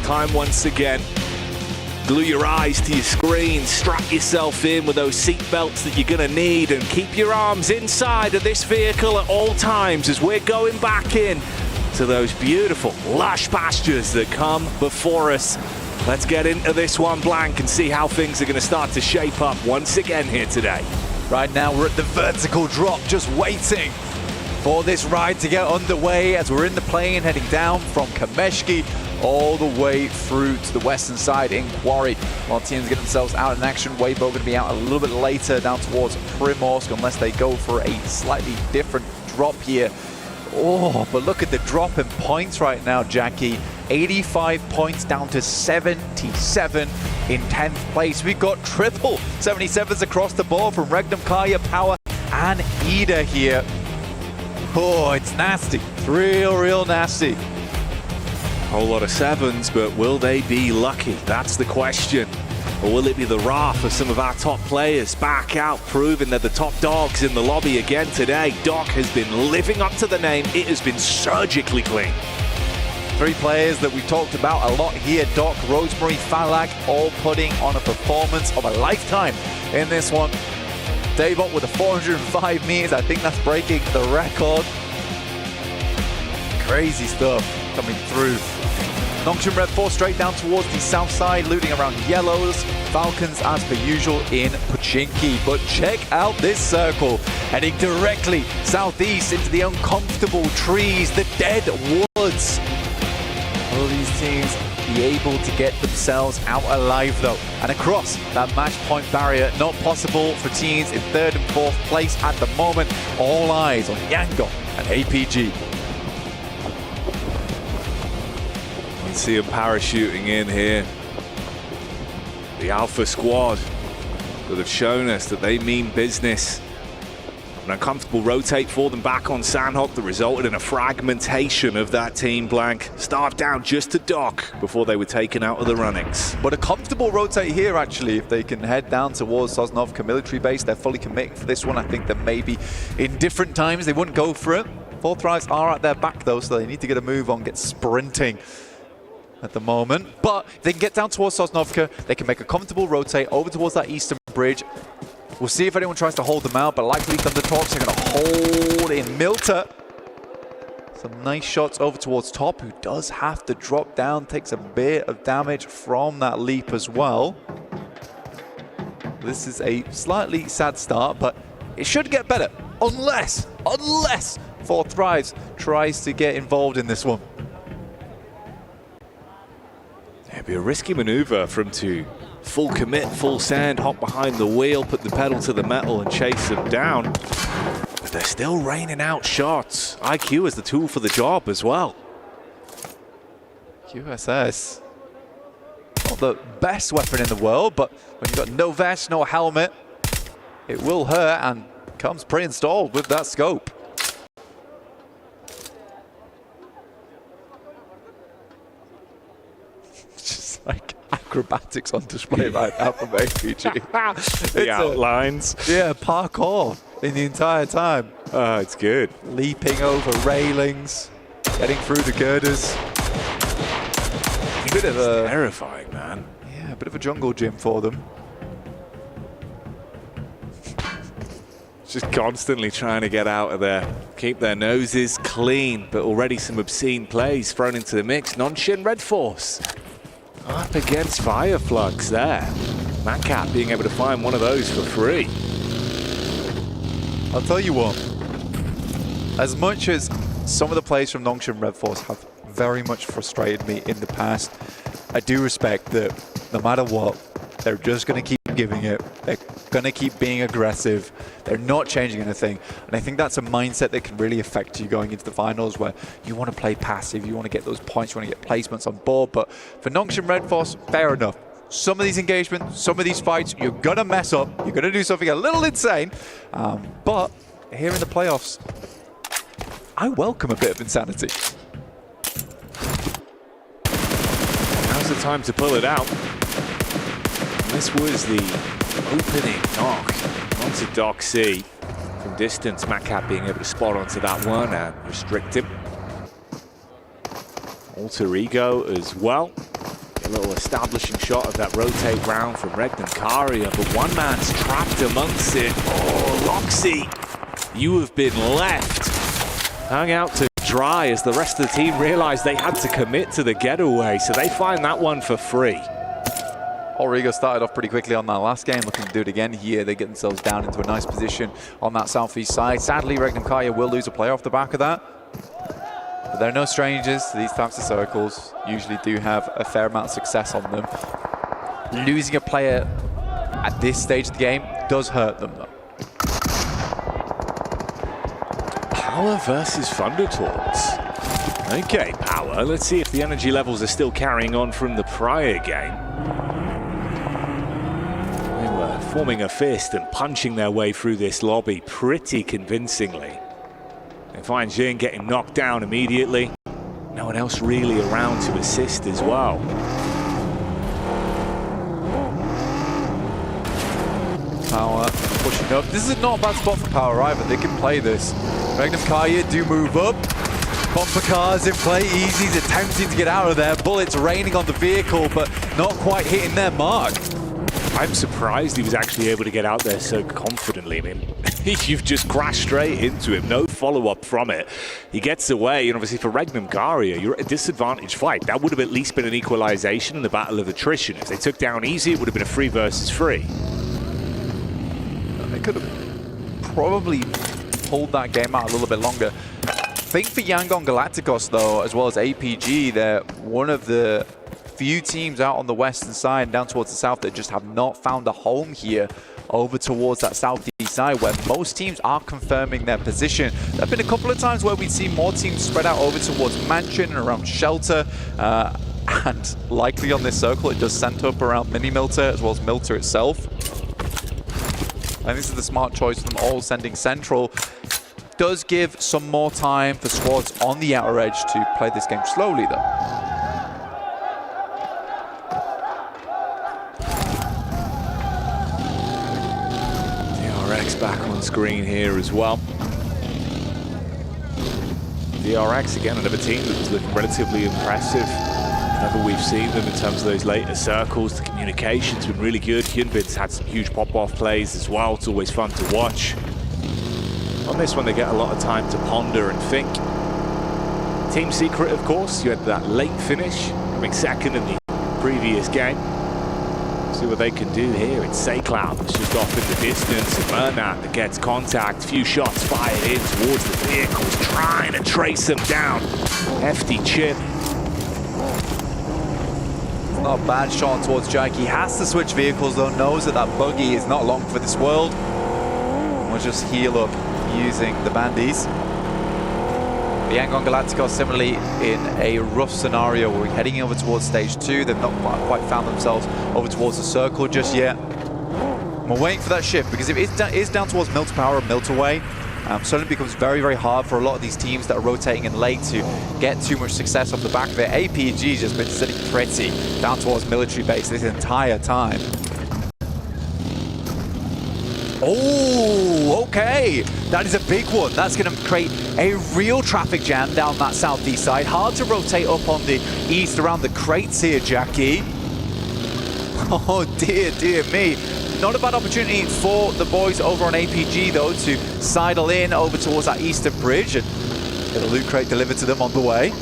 time once again. Glue your eyes to your screen, strap yourself in with those seat belts that you're going to need, and keep your arms inside of this vehicle at all times as we're going back in to those beautiful, lush pastures that come before us. Let's get into this one, Blank, and see how things are going to start to shape up once again here today. Right now we're at the vertical drop, just waiting for this ride to get underway as we're in the plane heading down from Kameshki all the way through to the western side in Quarry. While teams get themselves out in action, Weibo going to be out a little bit later down towards Primorsk unless they go for a slightly different drop here. Oh, but look at the drop in points right now, Jackie. 85 points down to 77 in 10th place. We've got triple 77s across the board from Regnum, Kaya, Power, and Ida here. Oh, it's nasty. It's real nasty. Whole lot of sevens, but will they be lucky? That's the question. Or will it be the wrath of some of our top players back out, proving they're the top dogs in the lobby again today? Doc has been living up to the name. It has been surgically clean. Three players that we've talked about a lot here, Doc, Rosemary, Falak, all putting on a performance of a lifetime in this one. Davot with a 405 meters. I think that's breaking the record. Crazy stuff coming through. Nongshim Red 4 straight down towards the south side, looting around yellows. Falcons, as per usual, in Pochinki. But check out this circle, heading directly southeast into the uncomfortable trees, the dead woods. Will these teams be able to get themselves out alive, though? And across that match point barrier, not possible for teams in 3rd and 4th place at the moment. All eyes on Yangon and APG. See them parachuting in here. The Alpha squad that have shown us that they mean business. An uncomfortable rotate for them back on Sandhawk that resulted in a fragmentation of that team, Blank. Starved down just to Doc before they were taken out of the runnings. But a comfortable rotate here, actually, if they can head down towards Sosnovka military base. They're fully committed for this one. I think that maybe in different times they wouldn't go for it. Fourth Thrives are at their back, though, so they need to get a move on, get sprinting at the moment. But if they can get down towards Sosnovka, they can make a comfortable rotate over towards that eastern bridge. We'll see if anyone tries to hold them out, but likely Thundertorps are going to hold in Milta. Some nice shots over towards Top, who does have to drop down, takes a bit of damage from that leap as well. This is a slightly sad start, but it should get better, unless Fourth Thrives tries to get involved in this one. It'd be a risky maneuver for him to full commit, full sand, hop behind the wheel, put the pedal to the metal and chase them down. But they're still raining out shots. IQ is the tool for the job as well. QSS, not the best weapon in the world, but when you've got no vest, no helmet, it will hurt, and comes pre-installed with that scope. Like acrobatics on display right now from APG. The outlines. Yeah, parkour in the entire time. Oh, it's good. Leaping over railings, getting through the girders. Bit of a terrifying, man. Yeah, a bit of a jungle gym for them. Just constantly trying to get out of there. Keep their noses clean, but already some obscene plays thrown into the mix. Nongshim Red Force up against Fire Flux there. Madcap being able to find one of those for free. I'll tell you what, as much as some of the players from Nongshim Red Force have very much frustrated me in the past, I do respect that no matter what, they're just going to keep giving it. They're going to keep being aggressive. They're not changing anything. And I think that's a mindset that can really affect you going into the finals, where you want to play passive, you want to get those points, you want to get placements on board. But for Nongshim Red Force, fair enough. Some of these engagements, some of these fights, you're going to mess up. You're going to do something a little insane. But here in the playoffs, I welcome a bit of insanity. Now's the time to pull it out. This was the opening knock onto Doc C. From distance, Madcap being able to spot onto that one and restrict him. Alter Ego as well. A little establishing shot of that rotate round from Regnum Karia, but one man's trapped amongst it. Oh, Roxy, you have been left hung out to dry as the rest of the team realized they had to commit to the getaway, so they find that one for free. Origo started off pretty quickly on that last game, looking to do it again here. They get themselves down into a nice position on that southeast side. Sadly, Regnum Karia will lose a player off the back of that. But they're no strangers to these types of circles. Usually do have a fair amount of success on them. Losing a player at this stage of the game does hurt them, though. Power versus Thundertorts. Okay, Power. Let's see if the energy levels are still carrying on from the prior game. They were forming a fist and punching their way through this lobby pretty convincingly. They find Jin getting knocked down immediately. No one else really around to assist as well. Power pushing up. This is not a bad spot for Power either. They can play this. Regnum Karia do move up. Bumper cars in play. Easy's attempting to get out of there. Bullets raining on the vehicle, but not quite hitting their mark. I'm surprised he was actually able to get out there so confidently. I mean, you've just crashed straight into him. No follow-up from it. He gets away, and obviously for Regnum Karia, you're at a disadvantage fight. That would have at least been an equalization in the battle of attrition. If they took down Easy, it would have been a 3 versus 3. They could have probably pulled that game out a little bit longer. I think for Yangon Galacticos, though, as well as APG, they're one of the few teams out on the western side and down towards the south that just have not found a home here over towards that southeast side, where most teams are confirming their position. There have been a couple of times where we've seen more teams spread out over towards Mansion and around Shelter, and likely on this circle it does center up around Mini Milter as well as Milter itself. And this is the smart choice for them all sending central. Does give some more time for squads on the outer edge to play this game slowly, though. DRX back on screen here as well. DRX, again, another team that was looking relatively impressive. Whenever we've seen them in terms of those later circles, the communication's been really good. Hyunbin's had some huge pop-off plays as well. It's always fun to watch. On this one, they get a lot of time to ponder and think. Team Secret, of course, you had that late finish, coming second in the previous game. See what they can do here. It's Saycloud that's just off in the distance. And Murnat that gets contact. Few shots fired in towards the vehicles, trying to trace them down. Hefty chip. Not a bad shot towards Jake. He has to switch vehicles, though. Knows that that buggy is not long for this world. We'll just heal up using the bandies. The Yangon Galacticos similarly in a rough scenario. We're heading over towards stage 2. They've not quite found themselves over towards the circle just yet. We're waiting for that shift, because if it is down towards Milter Power or Milter Way, suddenly becomes very, very hard for a lot of these teams that are rotating in late to get too much success off the back of it. APG's just been sitting pretty down towards military base this entire time. Oh, okay. That is a big one. That's going to create a real traffic jam down that southeast side. Hard to rotate up on the east around the crates here, Jackie. Oh, dear, dear me. Not a bad opportunity for the boys over on APG, though, to sidle in over towards that eastern bridge and get a loot crate delivered to them on the way.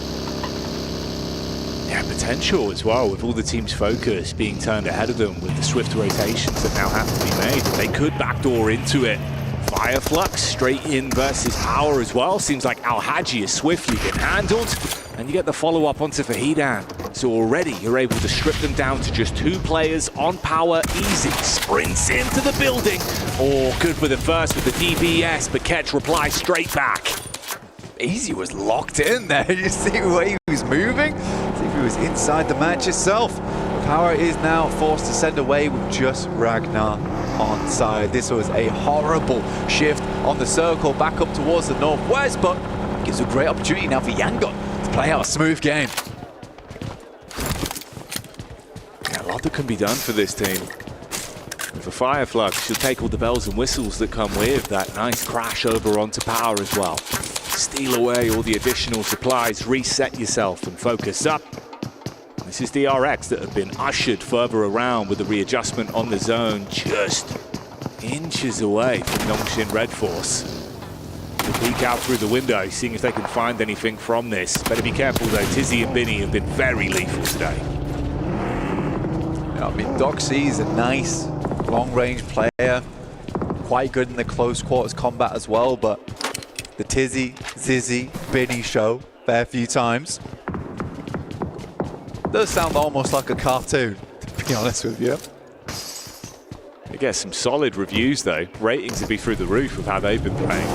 Yeah, potential as well, with all the team's focus being turned ahead of them with the swift rotations that now have to be made. They could backdoor into it. Fireflux straight in versus Power as well. Seems like Al-Haji is swiftly been handled. And you get the follow-up onto Fahidan. So already you're able to strip them down to just 2 players on Power. Easy sprints into the building. Oh, good for the first with the DBS, but Ketch replies straight back. Easy was locked in there. You see the way he was moving? See if he was inside the match itself. Power is now forced to send away with just Ragnar on side. This was a horrible shift on the circle back up towards the northwest, but gives a great opportunity now for Yangon to play out a smooth game. Yeah, a lot that can be done for this team. And for Fireflux, she'll take all the bells and whistles that come with that nice crash over onto Power as well. Steal away all the additional supplies, reset yourself and focus up. This is DRX that have been ushered further around with the readjustment on the zone, just inches away from Nongshim Red Force. They peek out through the window, seeing if they can find anything from this. Better be careful though, Tizzy and Binny have been very lethal today. I mean, Doxy is a nice long-range player, quite good in the close quarters combat as well, but the Tizzy, Zizzy, Binny show fair few times. Does sound almost like a cartoon, to be honest with you. They get some solid reviews though. Ratings would be through the roof of how they've been playing.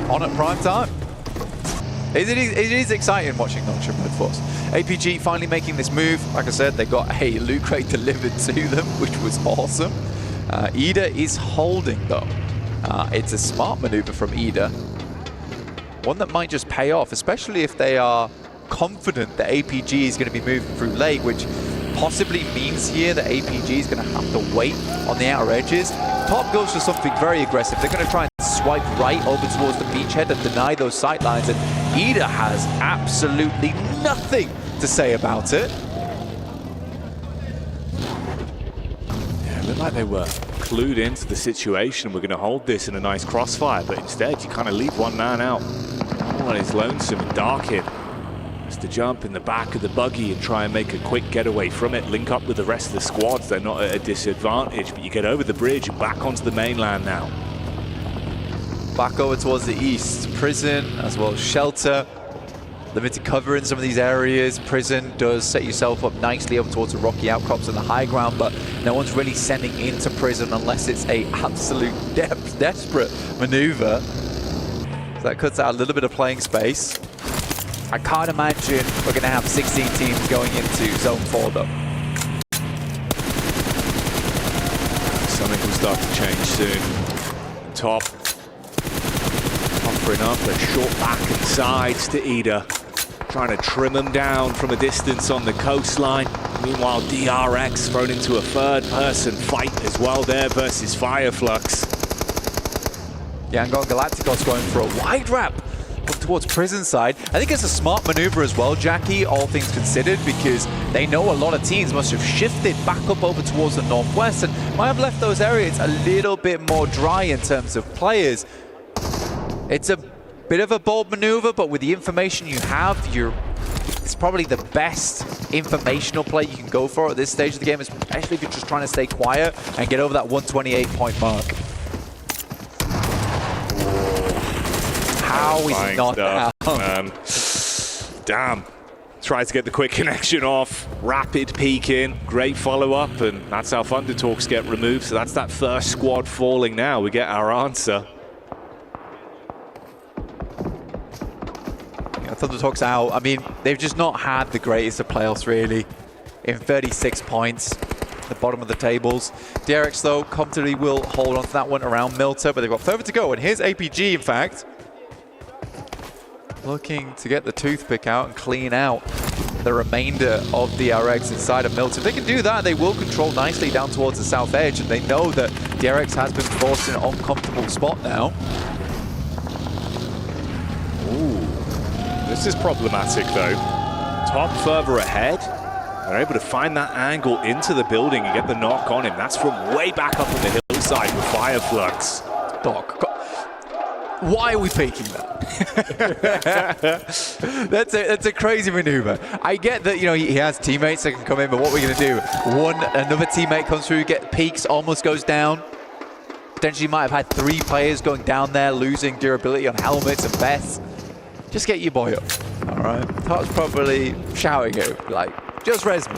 On at prime time. It is exciting watching Nongshim Red Force. APG finally making this move. Like I said, they got a loot crate delivered to them, which was awesome. Ida is holding though. It's a smart maneuver from Ida. One that might just pay off, especially if they are confident that APG is going to be moving through late, which possibly means here that APG is going to have to wait on the outer edges. Top goes for something very aggressive. They're going to try and swipe right over towards the beachhead and deny those sight lines, and Ida has absolutely nothing to say about it. Yeah, it looked like they were clued into the situation. We're going to hold this in a nice crossfire, but instead you kind of leave one man out. All on his lonesome and Darkin has to jump in the back of the buggy and try and make a quick getaway from it, link up with the rest of the squads. They're not at a disadvantage, but you get over the bridge and back onto the mainland now. Back over towards the east. Prison as well as Shelter. Limited cover in some of these areas. Prison does set yourself up nicely over towards the rocky outcrops and the high ground, but no one's really sending into Prison unless it's a absolute desperate maneuver. So that cuts out a little bit of playing space. I can't imagine we're going to have 16 teams going into Zone 4 though. Something will start to change soon. Top offering up a short back and sides to Ida, trying to trim them down from a distance on the coastline. Meanwhile, DRX thrown into a third-person fight as well there versus Fireflux. Yangon Galacticos going for a wide wrap up towards Prison side. I think it's a smart maneuver as well, Jackie, all things considered, because they know a lot of teams must have shifted back up over towards the northwest and might have left those areas a little bit more dry in terms of players. It's a bit of a bold maneuver, but with the information you have, it's probably the best informational play you can go for at this stage of the game, especially if you're just trying to stay quiet and get over that 128-point mark. How is he not down? Damn. Tries to get the quick connection off. Rapid peek in. Great follow-up, and that's how Thunder Talks get removed. So that's that first squad falling now. We get our answer. Thunder Talks out. I mean, they've just not had the greatest of playoffs, really. In 36 points, at the bottom of the tables. DRX, though, comfortably will hold on to that one around Milter, but they've got further to go. And here's APG, in fact, looking to get the toothpick out and clean out the remainder of DRX inside of Milter. If they can do that, they will control nicely down towards the south edge, and they know that DRX has been forced in an uncomfortable spot now. Ooh. This is problematic though. Top further ahead. They're able to find that angle into the building and get the knock on him. That's from way back up on the hillside with Fireflux. Doc, why are we peeking that? That's a crazy maneuver. I get that, you know, he has teammates that can come in, but what are we going to do? Another teammate comes through, peeks, almost goes down. Potentially might have had 3 players going down there, losing durability on helmets and vests. Just get your boy up, all right? Top's probably shouting at him, like, just res me.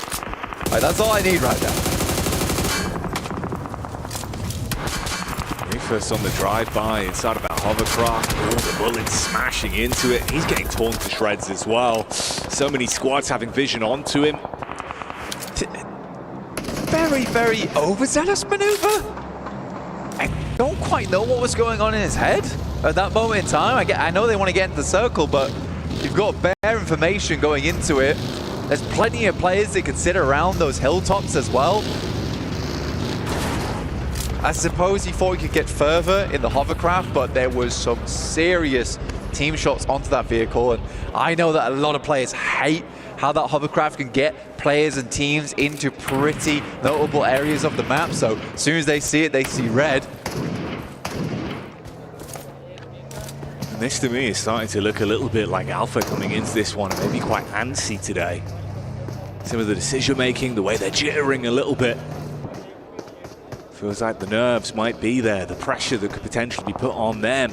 Like, that's all I need right now. Rufus on the drive-by inside of that hovercraft. All the bullets smashing into it. He's getting torn to shreds as well. So many squads having vision onto him. Very, very overzealous maneuver. I don't quite know what was going on in his head at that moment in time. I know they want to get into the circle, but you've got bare information going into it. There's plenty of players that can sit around those hilltops as well. I suppose he thought he could get further in the hovercraft, but there was some serious team shots onto that vehicle, and I know that a lot of players hate how that hovercraft can get players and teams into pretty notable areas of the map. So as soon as they see it, they see red. And this to me is starting to look a little bit like Alpha coming into this one, maybe quite antsy today. Some of the decision making, the way they're jittering a little bit. Feels like the nerves might be there, the pressure that could potentially be put on them,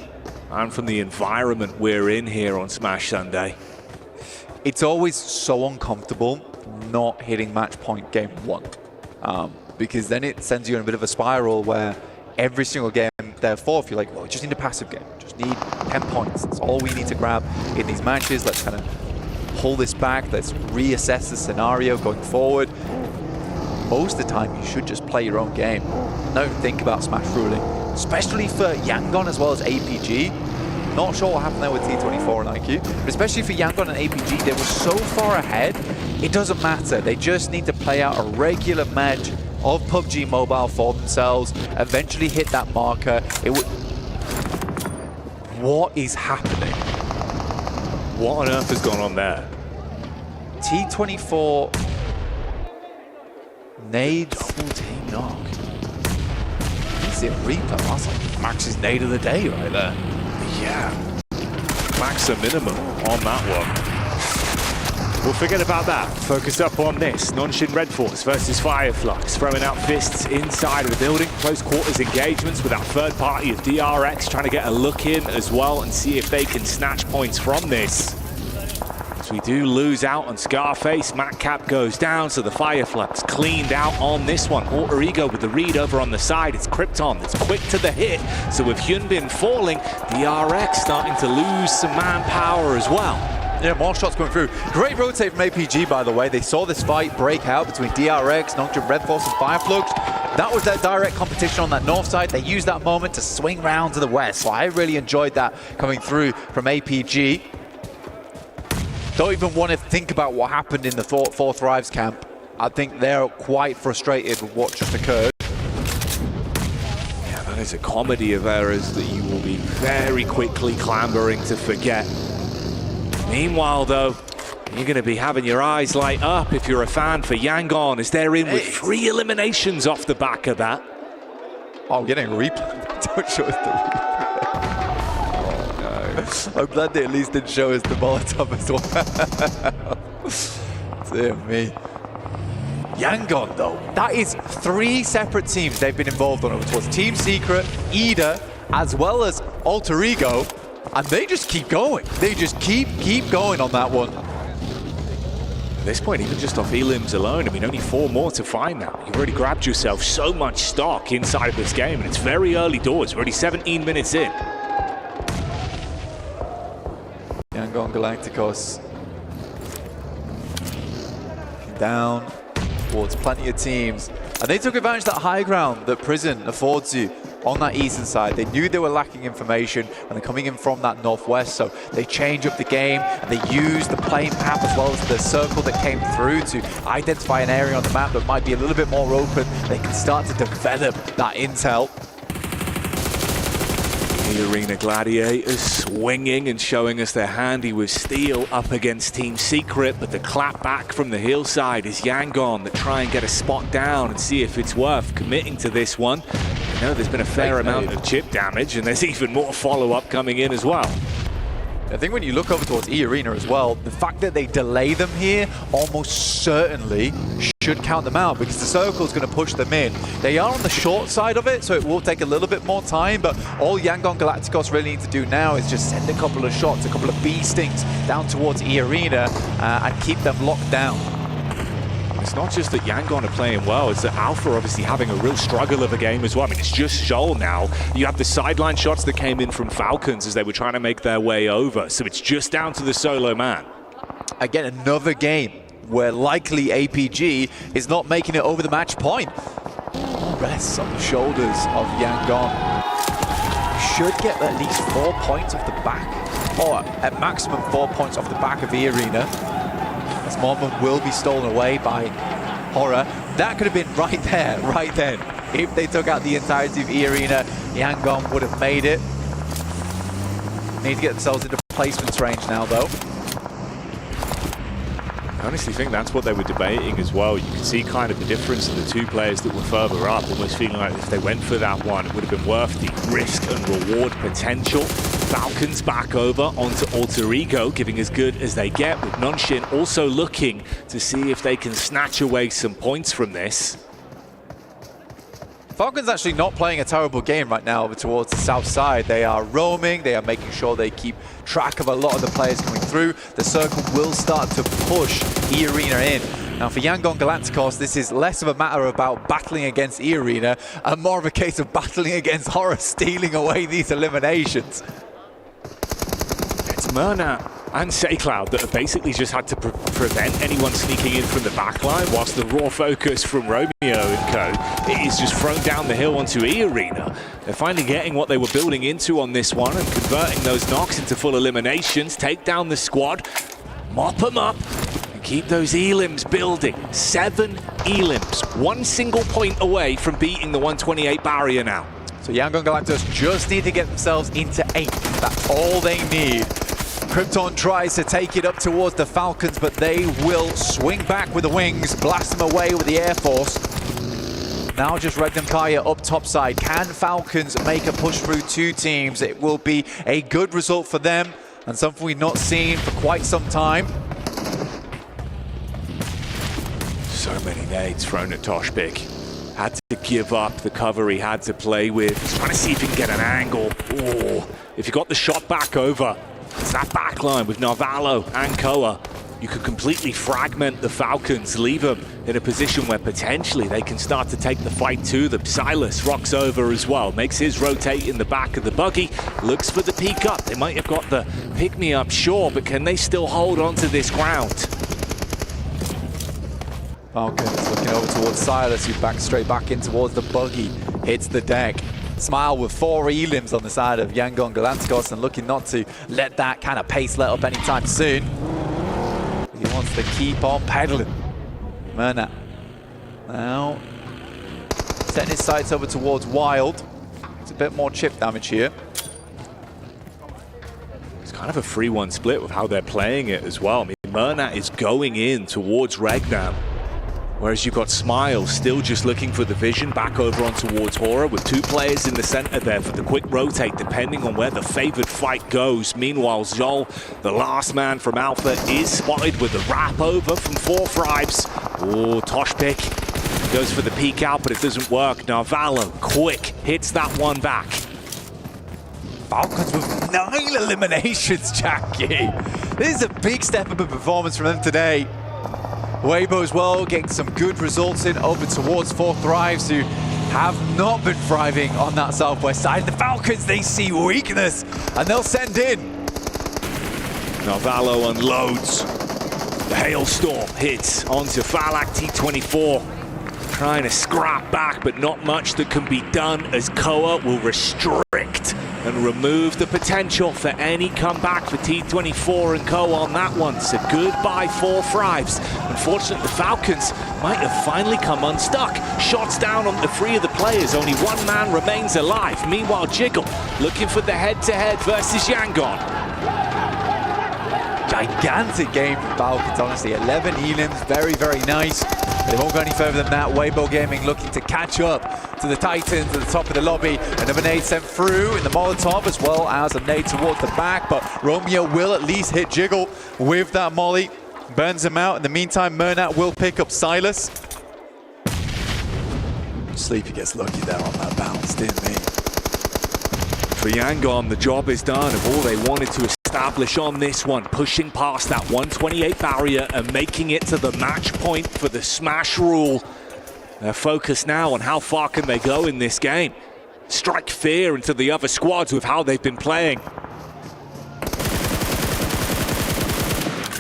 and from the environment we're in here on Smash Sunday. It's always so uncomfortable not hitting match point game one, because then it sends you in a bit of a spiral where every single game, therefore, if you're like, well, we just need a passive game, just need 10 points. That's all we need to grab in these matches. Let's kind of pull this back. Let's reassess the scenario going forward. Most of the time, you should just play your own game. Don't think about Smash ruling, especially for Yangon as well as APG. Not sure what happened there with T24 and IQ, but especially for Yangon and APG, they were so far ahead, it doesn't matter. They just need to play out a regular match of PUBG Mobile for themselves, eventually hit that marker. What is happening? What on earth has gone on there? T24 nades. Double team knock. Is it replay? That's like Max's nade of the day right there. Yeah. Max a minimum on that one. We'll forget about that. Focus up on this. Nonshin Red Force versus Fireflux. Throwing out fists inside of the building. Close quarters engagements with that third party of DRX. Trying to get a look in as well and see if they can snatch points from this. So we do lose out on Scarface. Matt Cap goes down, so the Fireflux cleaned out on this one. Alter Ego with the read over on the side. It's Krypton that's quick to the hit. So with Hyunbin falling, DRX starting to lose some manpower as well. Yeah, more shots going through. Great rotate from APG, by the way. They saw this fight break out between DRX, Nocturne Red Force, and Fireflux. That was their direct competition on that north side. They used that moment to swing round to the west. So I really enjoyed that coming through from APG. Don't even want to think about what happened in the Fourth Thrives camp. I think they're quite frustrated with what just occurred. Yeah, that is a comedy of errors that you will be very quickly clambering to forget. Meanwhile, though, you're going to be having your eyes light up if you're a fan for Yangon, as they're in with 3 eliminations off the back of that. Oh, I'm getting a replay. Don't show us the replay. Oh, no. I'm glad they at least didn't show us the Molotov as well. Dear me. Yangon, though, that is 3 separate teams they've been involved on. It was Team Secret, Ida, as well as Alter Ego. And they just keep going. They just keep going on that one. At this point, even just off elims alone, I mean, only 4 more to find now. You've already grabbed yourself so much stock inside of this game, and it's very early doors. We're already 17 minutes in. Yangon Galacticos down towards plenty of teams. And they took advantage of that high ground that Prison affords you on that eastern side. They knew they were lacking information, and they're coming in from that northwest, so they change up the game, and they use the plane map as well as the circle that came through to identify an area on the map that might be a little bit more open. They can start to develop that intel. The Arena Gladiators swinging and showing us they're handy with steel up against Team Secret, but the clap back from the hillside is Yangon that try and get a spot down and see if it's worth committing to this one. You know, there's been a fair amount of chip damage, and there's even more follow-up coming in as well. I think when you look over towards E-Arena as well, the fact that they delay them here almost certainly should count them out, because the circle is going to push them in. They are on the short side of it, so it will take a little bit more time, but all Yangon Galacticos really need to do now is just send a couple of shots, a couple of bee stings down towards E-Arena and keep them locked down. It's not just that Yangon are playing well, it's that Alpha obviously having a real struggle of a game as well. I mean, it's just Shoal now. You have the sideline shots that came in from Falcons as they were trying to make their way over, so it's just down to the solo man. Again, another game where likely APG is not making it over the match point. Rests on the shoulders of Yangon. Should get at least 4 points off the back, or at maximum 4 points off the back of the arena. This moment will be stolen away by Horror. That could have been right there, right then. If they took out the entirety of E-Arena, Yangon would have made it. Need to get themselves into placements range now, though. I honestly think that's what they were debating as well. You can see kind of the difference in the two players that were further up, almost feeling like if they went for that one, it would have been worth the risk and reward potential. Falcons back over onto Alter Ego, giving as good as they get, with Nunshin also looking to see if they can snatch away some points from this. Falcons actually not playing a terrible game right now over towards the south side. They are roaming, they are making sure they keep track of a lot of the players coming through. The circle will start to push E-Arena in. Now for Yangon Galacticos, this is less of a matter about battling against E-Arena and more of a case of battling against Horror stealing away these eliminations. It's Myrna and SayCloud that have basically just had to prevent anyone sneaking in from the backline, whilst the raw focus from Romeo and co is just thrown down the hill onto E-Arena. They're finally getting what they were building into on this one and converting those knocks into full eliminations, take down the squad, mop them up, and keep those elims building. 7 elims, one single point away from beating the 128 barrier now. So Yangon Galacticos just need to get themselves into 8. That's all they need. Krypton tries to take it up towards the Falcons, but they will swing back with the wings, blast them away with the Air Force. Now just Regnum Kaya up top side. Can Falcons make a push through 2 teams? It will be a good result for them, and something we've not seen for quite some time. So many nades thrown at Toshpik. Had to give up the cover he had to play with. He's trying to see if he can get an angle. Oh, if you got the shot back over, it's that backline with Narvalo and Koa. You could completely fragment the Falcons, leave them in a position where potentially they can start to take the fight to them. Silas rocks over as well, makes his rotate in the back of the buggy, looks for the peek up. They might have got the pick-me-up, sure, but can they still hold on to this ground? Falcons looking over towards Silas, who backs straight back in towards the buggy, hits the deck. Smile with 4 elims on the side of Yangon Galacticos and looking not to let that kind of pace let up anytime soon. He wants to keep on pedaling. Myrna now setting his sights over towards Wild. It's a bit more chip damage here. It's kind of a 3-1 split with how they're playing it as well. I mean, Myrna is going in towards Regnam, whereas you've got Smile still just looking for the vision back over on towards Horror, with 2 players in the center there for the quick rotate depending on where the favored fight goes. Meanwhile, Zol, the last man from Alpha, is spotted with the wrap over from 4 Thrives. Oh, Toshpik goes for the peek out, but it doesn't work. Narvalo, quick, hits that one back. Falcons with 9 eliminations, Jackie. This is a big step up in performance from them today. Weibo as well, getting some good results in over towards 4 Thrives, who have not been thriving on that southwest side. The Falcons, they see weakness, and they'll send in. Narvalo unloads. The Hailstorm hits onto Falak T24. Trying to scrap back, but not much that can be done, as Koa will restrict and remove the potential for any comeback for T24 and Koa on that one. So goodbye 4 Thrives. Unfortunately, the Falcons might have finally come unstuck. Shots down on the 3 of the players. Only 1 man remains alive. Meanwhile, Jiggle looking for the head-to-head versus Yangon. Gigantic game for Falcons, honestly. 11 elims, very, very nice. They won't go any further than that. Weibo Gaming looking to catch up to the Titans at the top of the lobby. Another nade sent through in the Molotov, as well as a nade towards the back, but Romeo will at least hit Jiggle with that molly. Burns him out. In the meantime, Murnat will pick up Silas. Sleepy gets lucky there on that bounce, didn't he? For Yangon, the job is done of all they wanted to establish on this one, pushing past that 128 barrier and making it to the match point for the smash rule. They're focused now on how far can they go in this game. Strike fear into the other squads with how they've been playing.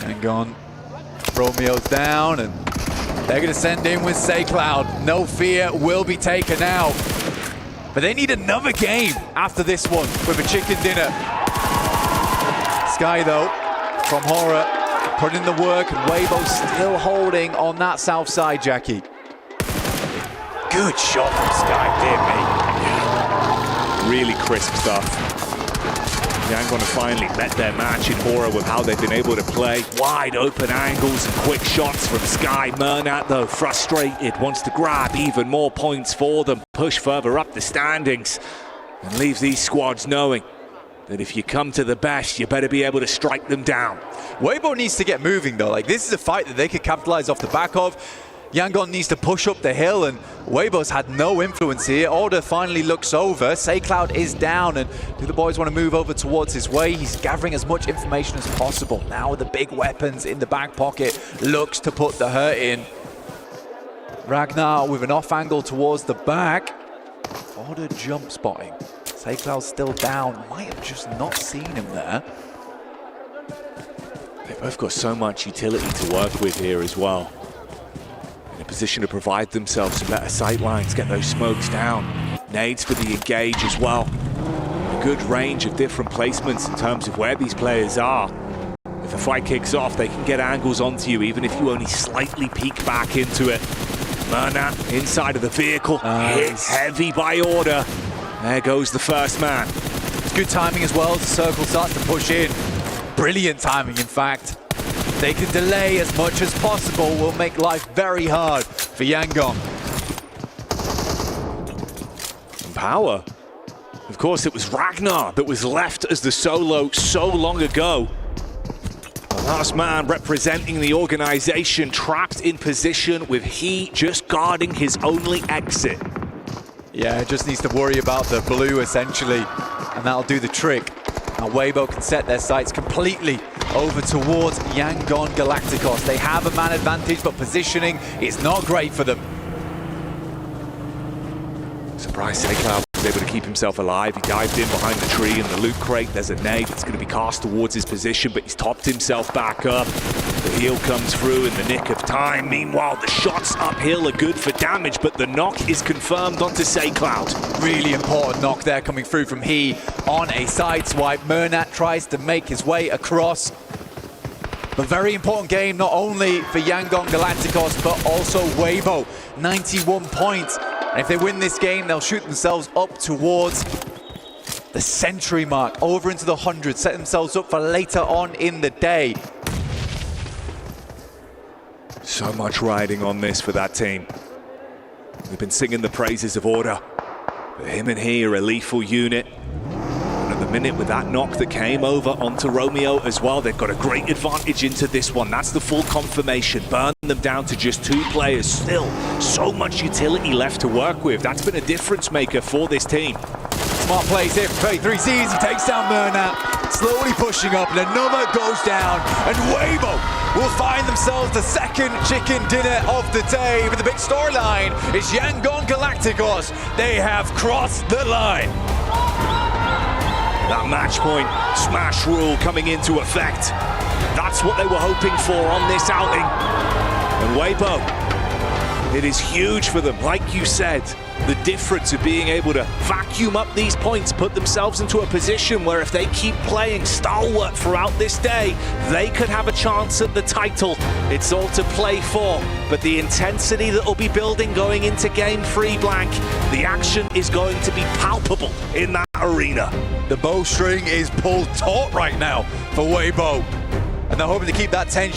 Yangon, Romeo's down, and they're going to send in with SayCloud. No fear will be taken out. But they need another game after this one with a chicken dinner. Sky, though, from Horror, putting in the work, and Weibo still holding on that south side, Jackie. Good shot from Sky, dear me. Really crisp stuff. Yangon have finally met their match in Aura with how they've been able to play. Wide open angles and quick shots from Sky. Mernat, though, frustrated, wants to grab even more points for them, push further up the standings, and leave these squads knowing that if you come to the best, you better be able to strike them down. Weibo needs to get moving, though. Like, this is a fight that they could capitalize off the back of. Yangon needs to push up the hill, and Weibo's had no influence here. Order finally looks over. SayCloud is down, and do the boys want to move over towards his way? He's gathering as much information as possible. Now with the big weapons in the back pocket, looks to put the hurt in. Ragnar with an off angle towards the back. Order jump spotting. SayCloud's still down. Might have just not seen him there. They've both got so much utility to work with here as well. In a position to provide themselves some better sight lines, get those smokes down. Nades for the engage as well. A good range of different placements in terms of where these players are. If the fight kicks off, they can get angles onto you, even if you only slightly peek back into it. Mernat inside of the vehicle, hit heavy by Order. There goes the first man. It's good timing as well as the circle starts to push in. Brilliant timing, in fact. They can delay as much as possible, will make life very hard for Yangon. And Power. Of course, it was Ragnar that was left as the solo so long ago. The last man representing the organization, trapped in position with he just guarding his only exit. Yeah, just needs to worry about the blue, essentially, and that'll do the trick. Now Weibo can set their sights completely over towards Yangon Galacticos. They have a man advantage, but positioning is not great for them. Surprised SayCloud was able to keep himself alive. He dived in behind the tree in the loot crate. There's a nade that's going to be cast towards his position, but he's topped himself back up. The heal comes through in the nick of time. Meanwhile, the shots uphill are good for damage, but the knock is confirmed onto SayCloud. Really important knock there coming through from he on a side swipe. Mernat tries to make his way across. A very important game, not only for Yangon Galacticos, but also Weibo. 91 points. And if they win this game, they'll shoot themselves up towards the century mark, over into the 100, set themselves up for later on in the day. So much riding on this for that team. They've been singing the praises of Order, but him and he are a lethal unit. And at the minute, with that knock that came over onto Romeo as well, they've got a great advantage into this one. That's the full confirmation. Burn them down to just 2 players. Still, so much utility left to work with. That's been a difference maker for this team. Smart plays here from 33Z's. He takes down Mernat, slowly pushing up, and another goes down. And Weibo will find themselves the second chicken dinner of the day. But the big storyline is Yangon Galacticos. They have crossed the line. That match point smash rule coming into effect. That's what they were hoping for on this outing. And Weibo, it is huge for them, like you said. The difference of being able to vacuum up these points, put themselves into a position where if they keep playing stalwart throughout this day, they could have a chance at the title. It's all to play for, but the intensity that will be building going into Game 3, Blank, the action is going to be palpable in that arena. The bowstring is pulled taut right now for Weibo, and they're hoping to keep that tension.